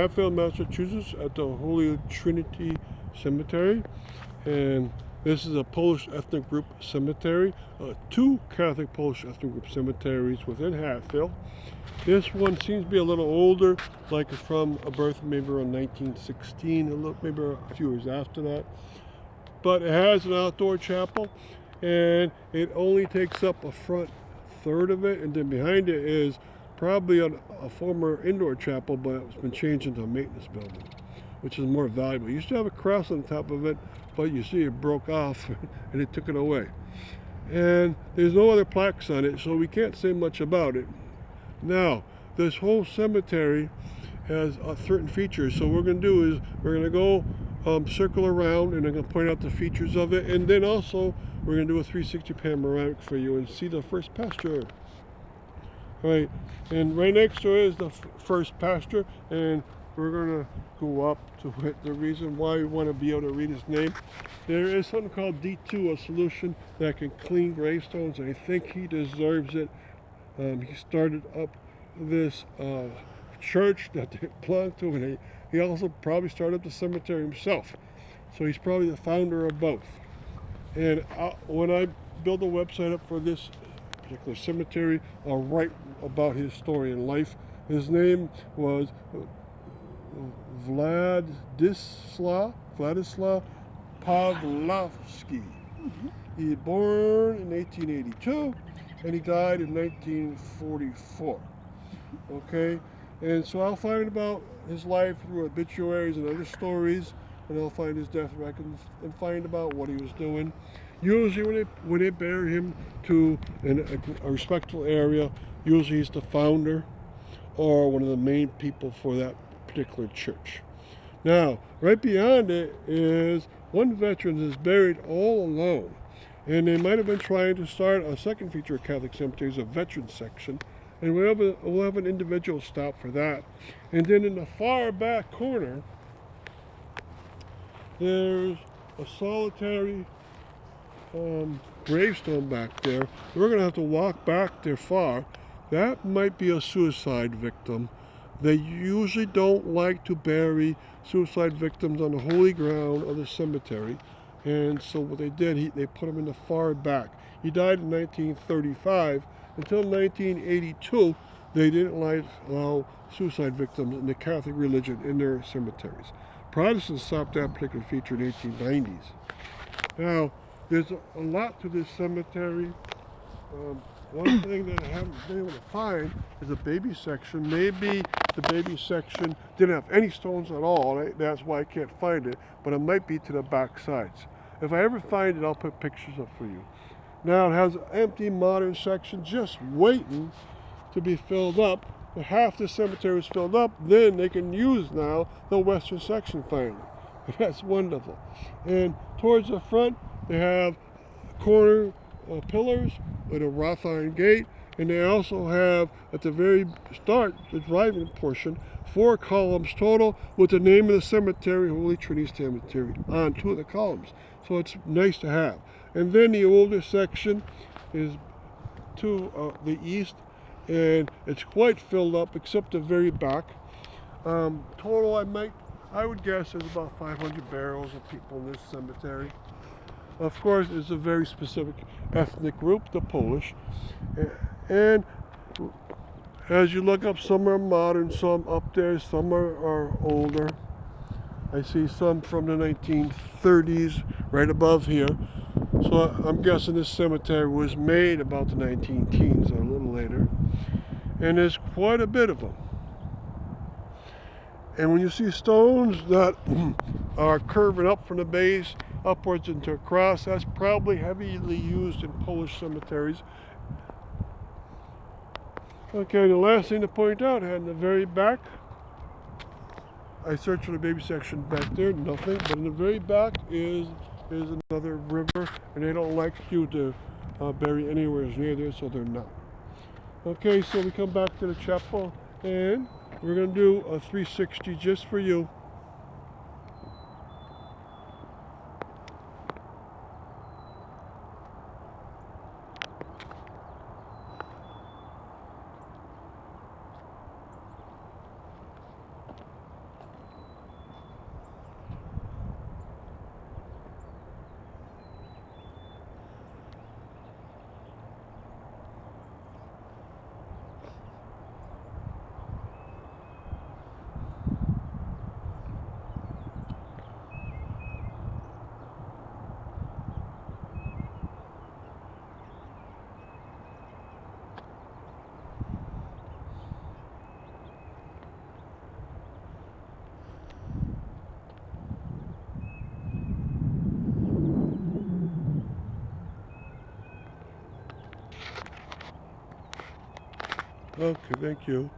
Hatfield, Massachusetts, at the Holy Trinity Cemetery, and this is a Polish ethnic group cemetery. Two Catholic Polish ethnic group cemeteries within Hatfield. This one seems to be a little older, like from a birth maybe around 1916, maybe a few years after that. But it has an outdoor chapel, and it only takes up a front third of it, and then behind it is probably a former indoor chapel, but it's been changed into a maintenance building, which is more valuable. It used to have a cross on top of it, but you see it broke off and it took it away. And there's no other plaques on it, so we can't say much about it. Now, this whole cemetery has certain features, so what we're going to do is we're going to go circle around, and I'm going to point out the features of it, and then also we're going to do a 360 panoramic for you and see the first pasture. Right, and right next to it is the first pasture, and we're going to go up to it. The reason why we want to be able to read his name, there is something called D2, a solution that can clean gravestones, and I think he deserves it. He started up this church that they belong to, and he also probably started up the cemetery himself. So he's probably the founder of both. And when I build a website up for this particular cemetery, I'll write about his story in life. His name was Vladislav Pavlovsky. He was born in 1882, and he died in 1944. Okay, and so I'll find about his life through obituaries and other stories, and I'll find his death records and find about what he was doing. Usually when they bury him to a respectful area, usually he's the founder or one of the main people for that particular church. Now, right beyond it is one veteran is buried all alone, and they might have been trying to start a second feature of Catholic cemeteries, a veteran section, and we'll have an individual stop for that. And then in the far back corner, there's a solitary gravestone back there. We're going to have to walk back there far. That might be a suicide victim. They usually don't like to bury suicide victims on the holy ground of the cemetery, and so what they did, they put him in the far back. He died in 1935. Until 1982, they didn't allow suicide victims in the Catholic religion in their cemeteries. Protestants stopped that particular feature in the 1890s. Now, there's a lot to this cemetery. One thing that I haven't been able to find is a baby section. Maybe the baby section didn't have any stones at all. That's why I can't find it, but it might be to the back sides. If I ever find it, I'll put pictures up for you. Now it has an empty modern section just waiting to be filled up. But half the cemetery is filled up, then they can use now the western section finally. That's wonderful. And towards the front, they have corner pillars with a wrought iron gate, and they also have at the very start, the driving portion, 4 columns total with the name of the cemetery, Holy Trinity Cemetery, on 2 of the columns. So it's nice to have. And then the older section is to the east, and it's quite filled up except the very back. Total, I would guess there's about 500 barrels of people in this cemetery. Of course, it's a very specific ethnic group, the Polish. And as you look up, some are modern, some up there, some are older. I see some from the 1930s right above here. So I'm guessing this cemetery was made about the 19-teens or a little later. And there's quite a bit of them. And when you see stones that are curving up from the base upwards into a cross, that's probably heavily used in Polish cemeteries. Okay, the last thing to point out, in the very back, I searched for the baby section back there, nothing, but in the very back is another river, and they don't like you to bury anywhere near there, so they're not. Okay, so we come back to the chapel, and we're going to do a 360 just for you. Okay, thank you.